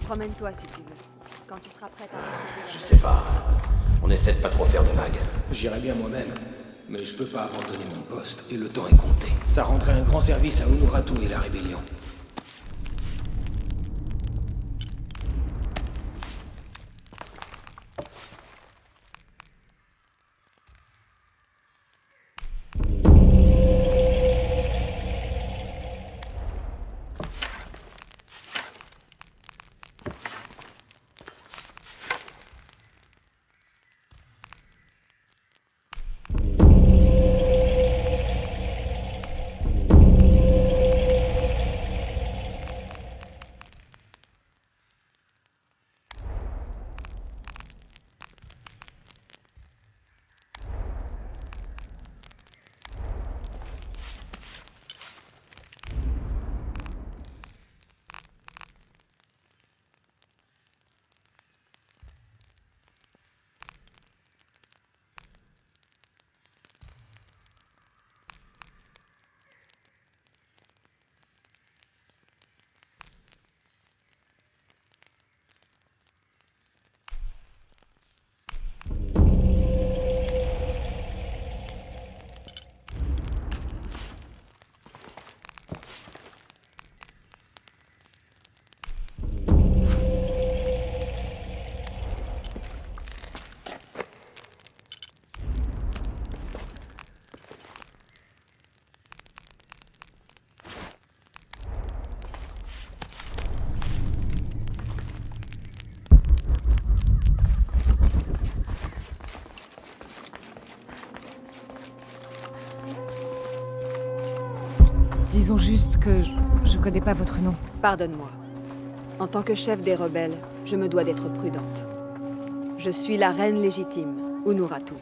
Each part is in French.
Promène-toi si tu veux. Quand tu seras prête à retrouver... Je sais pas. On essaie de pas trop faire de vagues. J'irais bien moi-même, mais je peux pas abandonner mon poste, et le temps est compté. Ça rendrait un grand service à Unuratu et la rébellion. Disons juste que je connais pas votre nom. Pardonne-moi. En tant que chef des rebelles, je me dois d'être prudente. Je suis la reine légitime, Unuratu.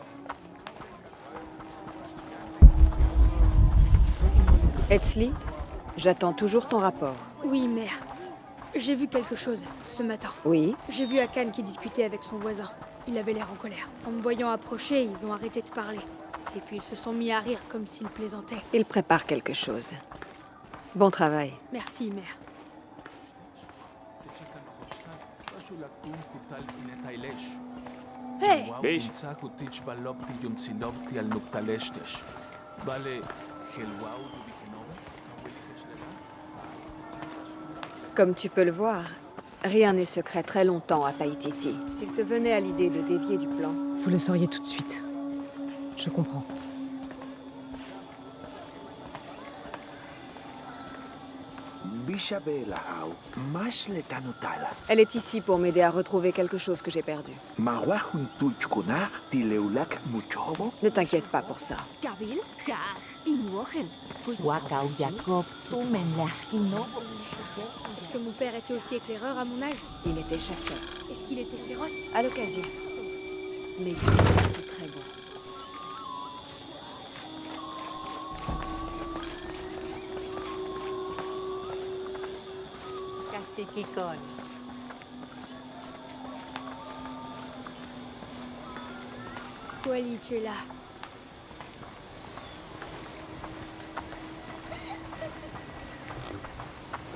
Etzli, j'attends toujours ton rapport. Oui, mère. J'ai vu quelque chose ce matin. Oui? J'ai vu Akan qui discutait avec son voisin. Il avait l'air en colère. En me voyant approcher, ils ont arrêté de parler. Et puis ils se sont mis à rire comme s'ils plaisantaient. Il prépare quelque chose. Bon travail. Merci, mère. Hey! Bish. Comme tu peux le voir, rien n'est secret très longtemps à Paititi. S'il te venait à l'idée de dévier du plan... Vous le sauriez tout de suite. Je comprends. Elle est ici pour m'aider à retrouver quelque chose que j'ai perdu. Ne t'inquiète pas pour ça. Est-ce que mon père était aussi éclaireur à mon âge? Il était chasseur. Est-ce qu'il était féroce? À l'occasion. Les deux sont tous très bons. Wally, tu es là.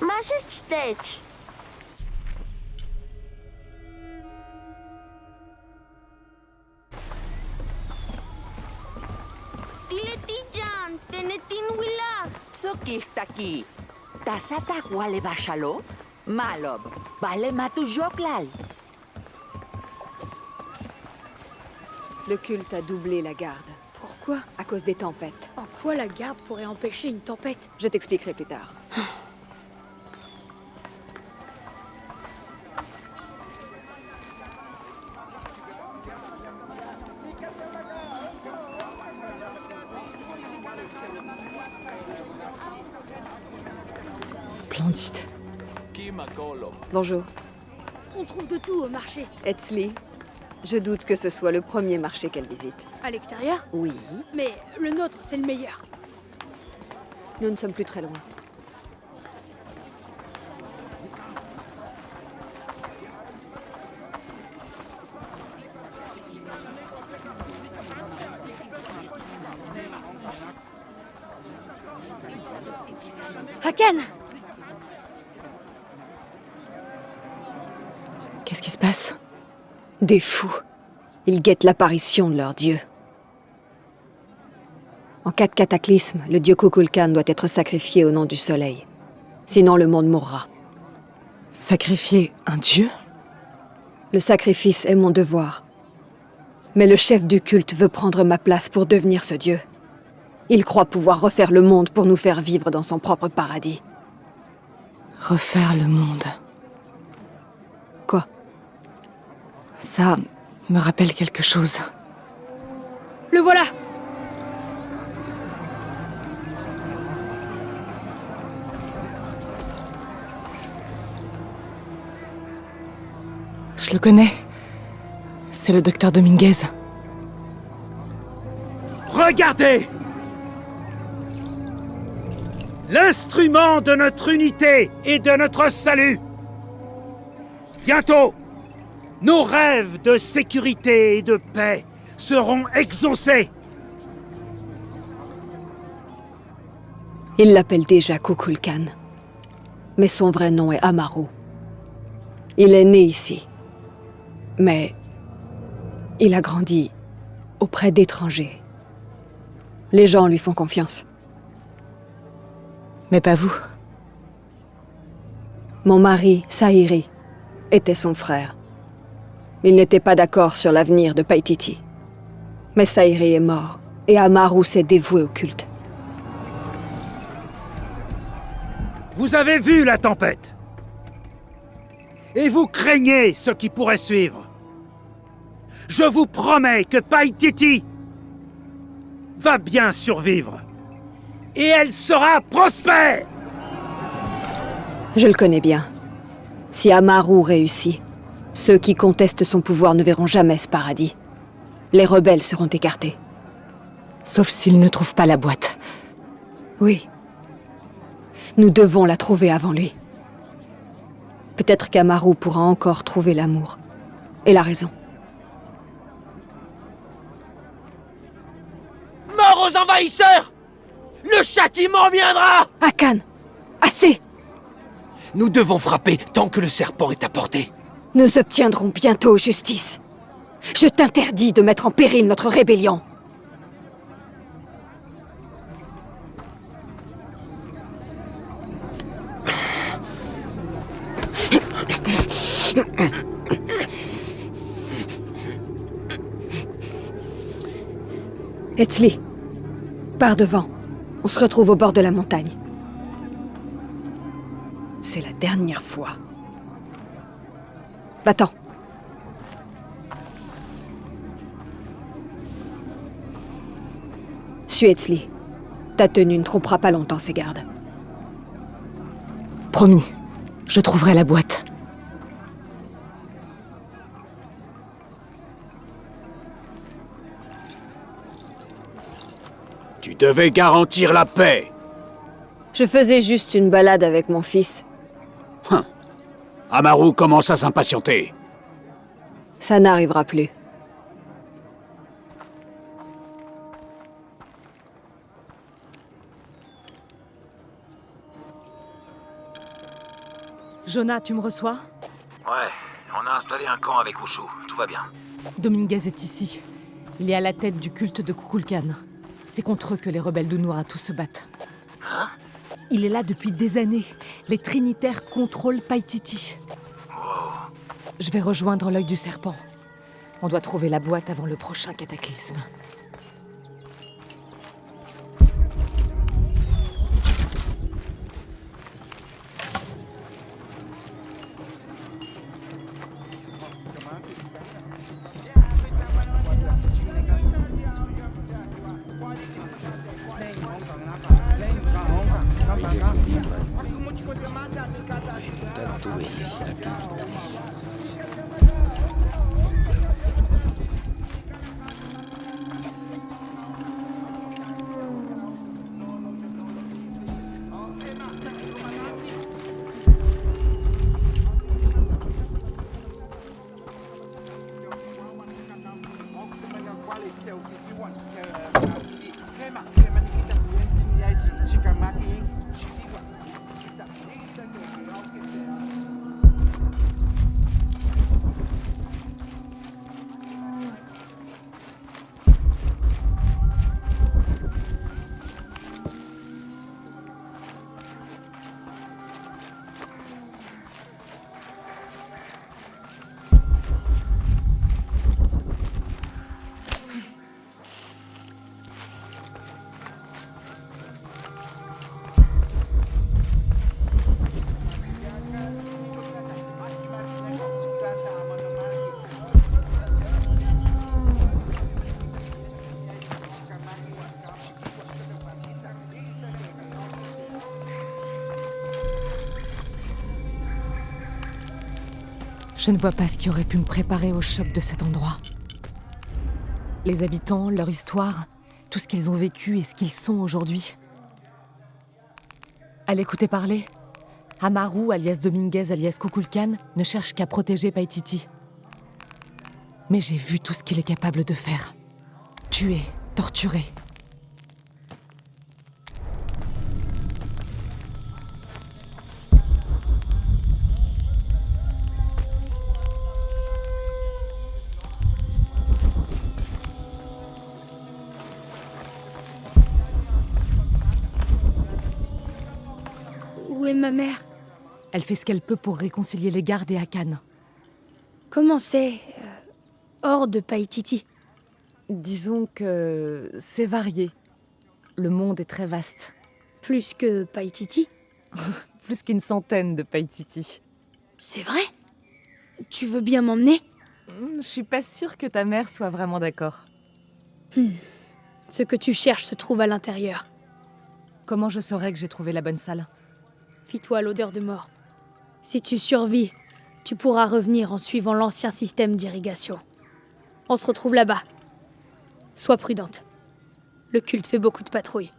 Massachusetts. Tiletijan, tenetin wila. Tsokirtaki. Tasata wale bachalo. Malob. Vale matu joklal. Le culte a doublé la garde. Pourquoi? À cause des tempêtes. En quoi la garde pourrait empêcher une tempête? Je t'expliquerai plus tard. Splendide. Bonjour. On trouve de tout au marché. Etzli, je doute que ce soit le premier marché qu'elle visite. À l'extérieur? Oui. Mais le nôtre, c'est le meilleur. Nous ne sommes plus très loin. Hakan! Qu'est-ce qui se passe? Des fous. Ils guettent l'apparition de leur dieu. En cas de cataclysme, le dieu Kukulkan doit être sacrifié au nom du soleil. Sinon le monde mourra. Sacrifier un dieu? Le sacrifice est mon devoir. Mais le chef du culte veut prendre ma place pour devenir ce dieu. Il croit pouvoir refaire le monde pour nous faire vivre dans son propre paradis. Refaire le monde. Quoi? Ça me rappelle quelque chose. Le voilà! Je le connais. C'est le docteur Dominguez. Regardez! L'instrument de notre unité et de notre salut! Bientôt, nos rêves de sécurité et de paix seront exaucés! Il l'appelle déjà Kukulkan. Mais son vrai nom est Amaru. Il est né ici. Mais il a grandi auprès d'étrangers. Les gens lui font confiance. Mais pas vous. Mon mari, Saïri, était son frère. Ils n'étaient pas d'accord sur l'avenir de Paititi. Mais Saïri est mort, et Amaru s'est dévoué au culte. Vous avez vu la tempête. Et vous craignez ce qui pourrait suivre. Je vous promets que Paititi va bien survivre. Et elle sera prospère! Je le connais bien. Si Amaru réussit, ceux qui contestent son pouvoir ne verront jamais ce paradis. Les rebelles seront écartés. Sauf s'ils ne trouvent pas la boîte. Oui. Nous devons la trouver avant lui. Peut-être qu'Amaru pourra encore trouver l'amour. Et la raison. Mort aux envahisseurs! Le châtiment viendra! Hakan! Assez! Nous devons frapper tant que le serpent est à portée. Nous obtiendrons bientôt justice. Je t'interdis de mettre en péril notre rébellion. Etzli, pars devant. On se retrouve au bord de la montagne. C'est la dernière fois. Va-t'en. Suis Etzli. Ta tenue ne trompera pas longtemps ses gardes. Promis, je trouverai la boîte. Tu devais garantir la paix. Je faisais juste une balade avec mon fils. Amaru commence à s'impatienter. Ça n'arrivera plus. Jonah, tu me reçois? Ouais, on a installé un camp avec Ushu. Tout va bien. Dominguez est ici. Il est à la tête du culte de Kukulkan. C'est contre eux que les rebelles d'Unuratu se battent. Hein? Il est là depuis des années. Les Trinitaires contrôlent Paititi. Je vais rejoindre l'œil du serpent. On doit trouver la boîte avant le prochain cataclysme. Je ne vois pas ce qui aurait pu me préparer au choc de cet endroit. Les habitants, leur histoire, tout ce qu'ils ont vécu et ce qu'ils sont aujourd'hui. À l'écouter parler, Amaru, alias Dominguez, alias Kukulkan, ne cherche qu'à protéger Paititi. Mais j'ai vu tout ce qu'il est capable de faire. Tuer, torturer. Où est ma mère? Elle fait ce qu'elle peut pour réconcilier les gardes et Akan. Comment c'est hors de Paititi? Disons que c'est varié. Le monde est très vaste. Plus que Paititi? Plus qu'une centaine de Paititi. C'est vrai? Tu veux bien m'emmener? Je suis pas sûre que ta mère soit vraiment d'accord. Ce que tu cherches se trouve à l'intérieur. Comment je saurais que j'ai trouvé la bonne salle? Fie-toi à l'odeur de mort. Si tu survis, tu pourras revenir en suivant l'ancien système d'irrigation. On se retrouve là-bas. Sois prudente. Le culte fait beaucoup de patrouilles.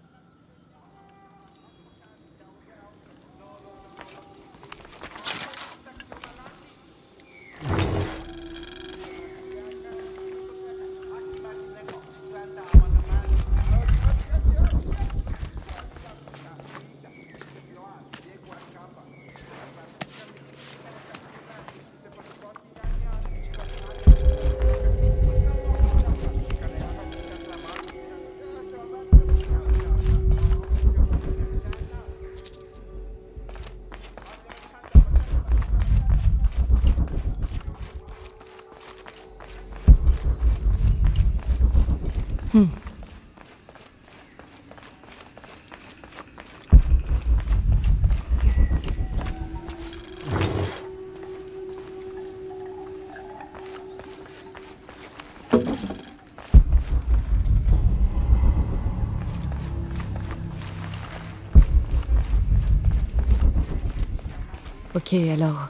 Ok, alors...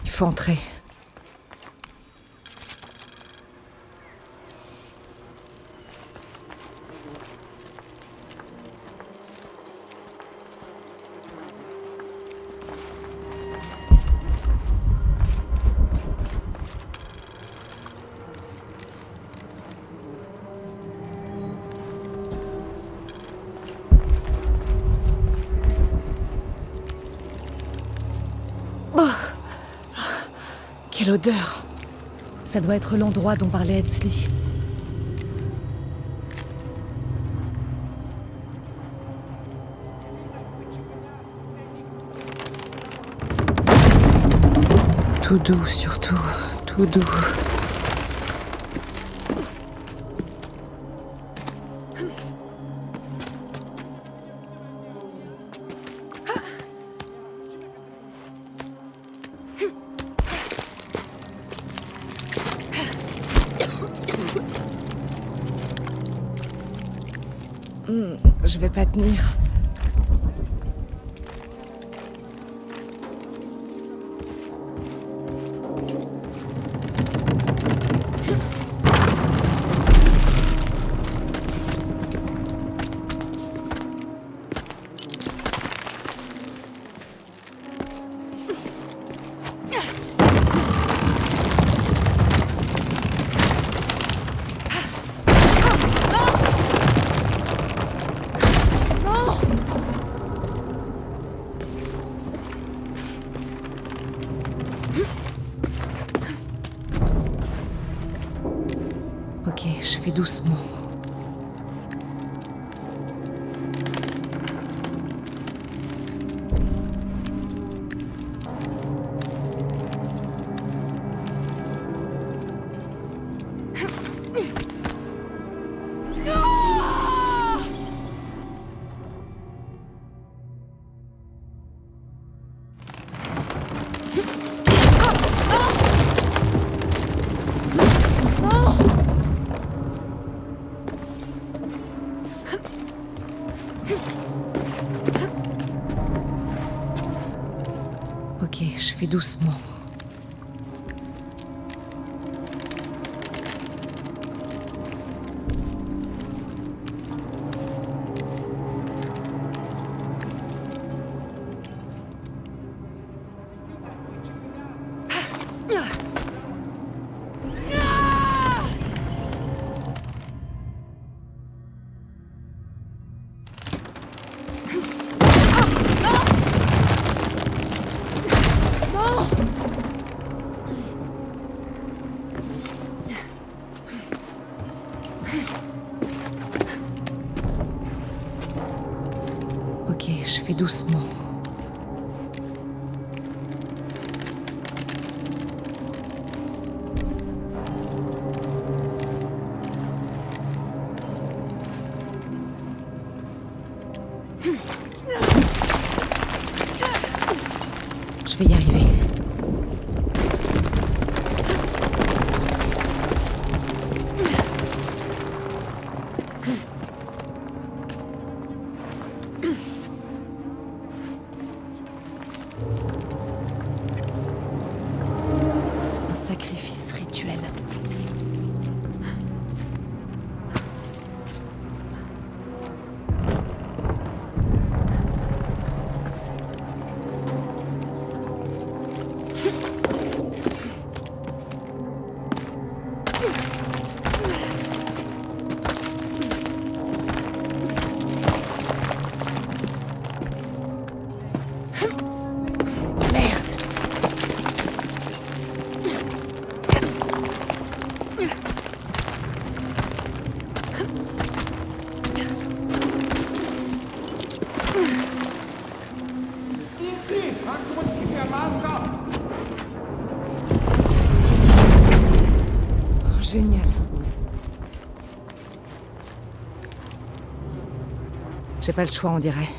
Il faut entrer. Quelle odeur! Ça doit être l'endroit dont parlait Etzli. Tout doux, surtout. Tout doux. Je vais pas tenir. Ok, je fais doucement. Ok, je fais doucement. Ok, je fais doucement. Je vais y arriver. Un sacrifice rituel. Génial. J'ai pas le choix, on dirait.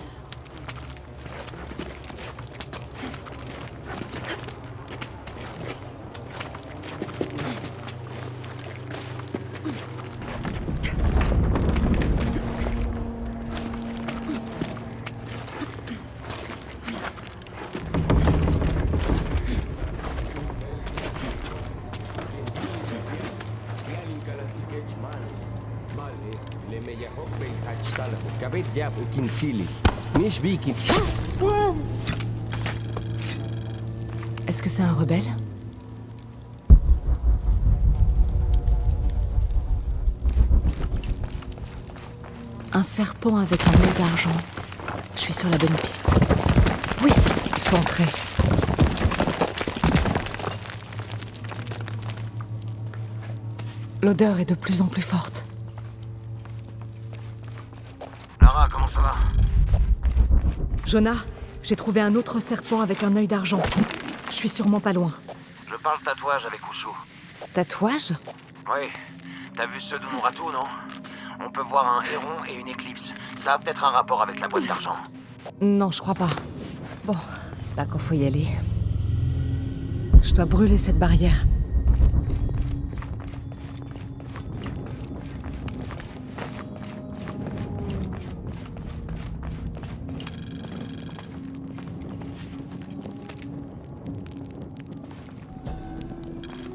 Est-ce que c'est un rebelle? Un serpent avec un œil d'argent. Je suis sur la bonne piste. Oui, il faut entrer. L'odeur est de plus en plus forte. Lara, comment ça va? Jonah, j'ai trouvé un autre serpent avec un œil d'argent. Je suis sûrement pas loin. Je parle tatouage avec Ushu. Tatouage? Oui. T'as vu ceux d'Unuratu, non? On peut voir un héron et une éclipse. Ça a peut-être un rapport avec la boîte d'argent. Non, je crois pas. Bon, d'accord, faut y aller. Je dois brûler cette barrière.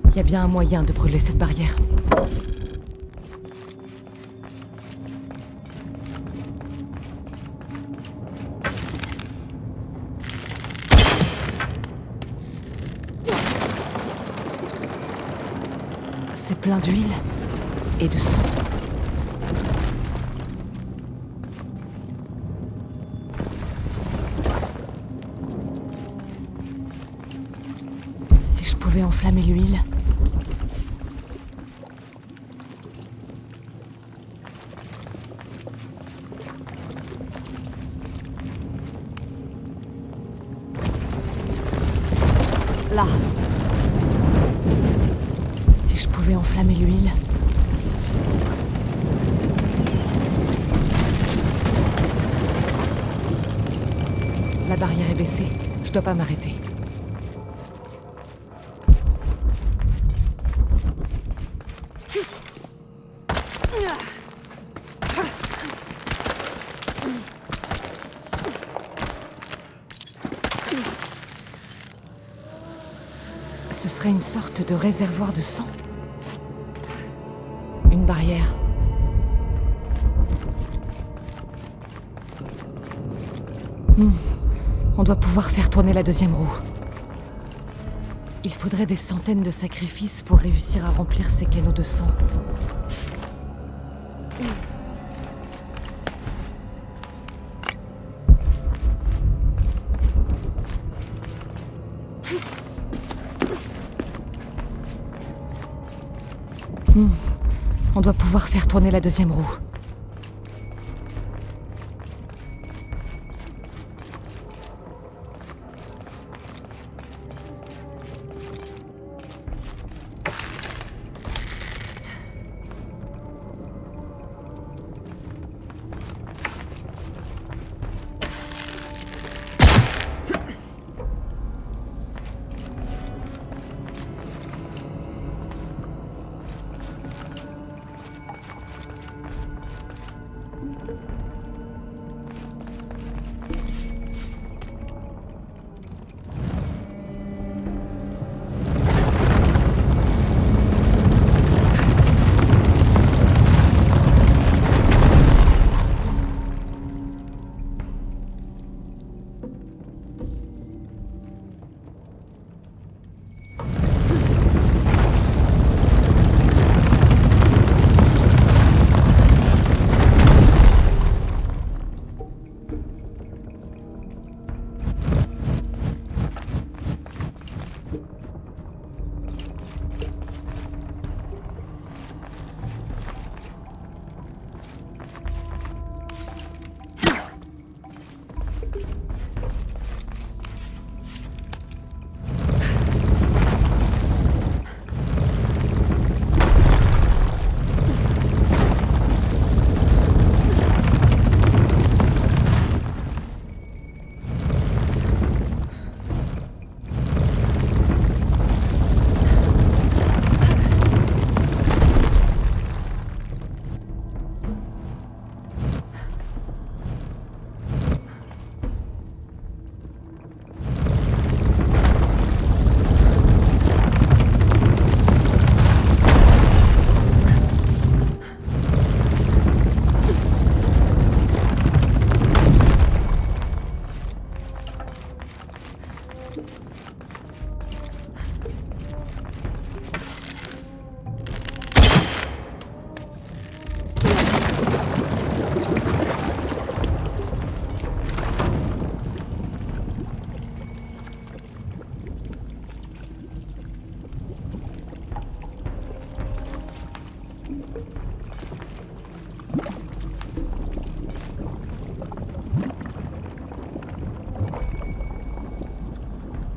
Il y a bien un moyen de brûler cette barrière. C'est plein d'huile et de sang. Si pouvais enflammer l'huile. Là. Si je pouvais enflammer l'huile. La barrière est baissée. Je dois pas m'arrêter. Ce serait une sorte de réservoir de sang. Une barrière. On doit pouvoir faire tourner la deuxième roue. Il faudrait des centaines de sacrifices pour réussir à remplir ces canaux de sang. On doit pouvoir faire tourner la deuxième roue.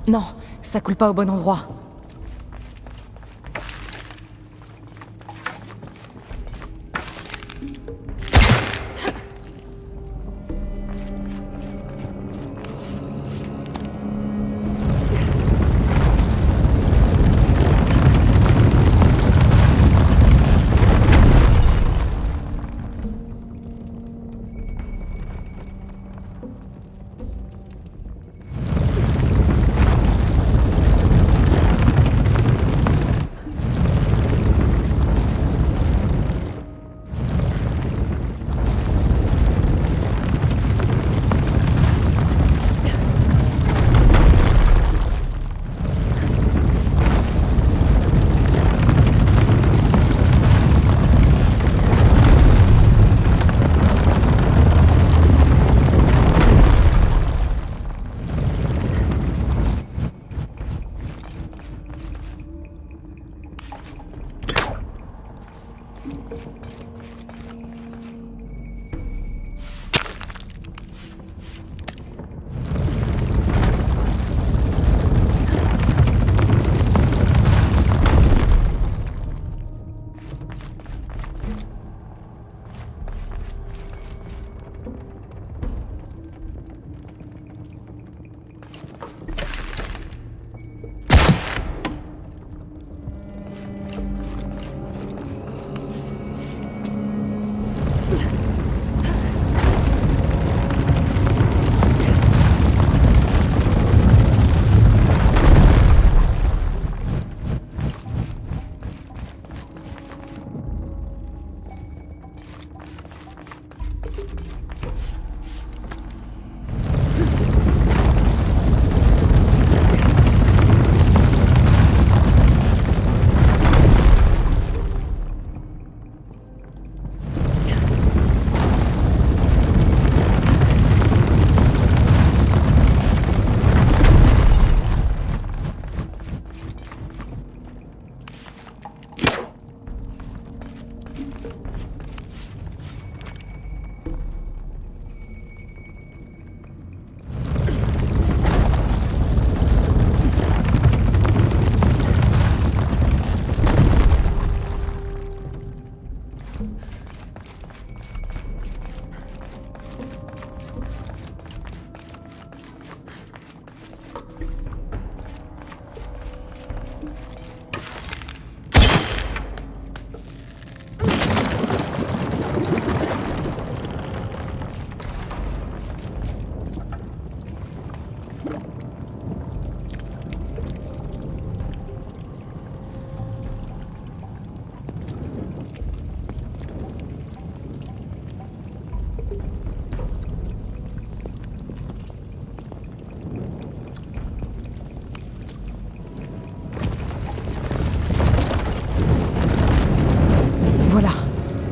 Non, ça coule pas au bon endroit.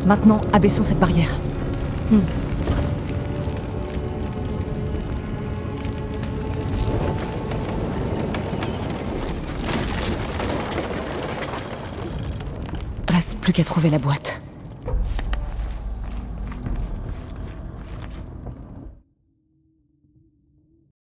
Maintenant, abaissons cette barrière. Reste plus qu'à trouver la boîte.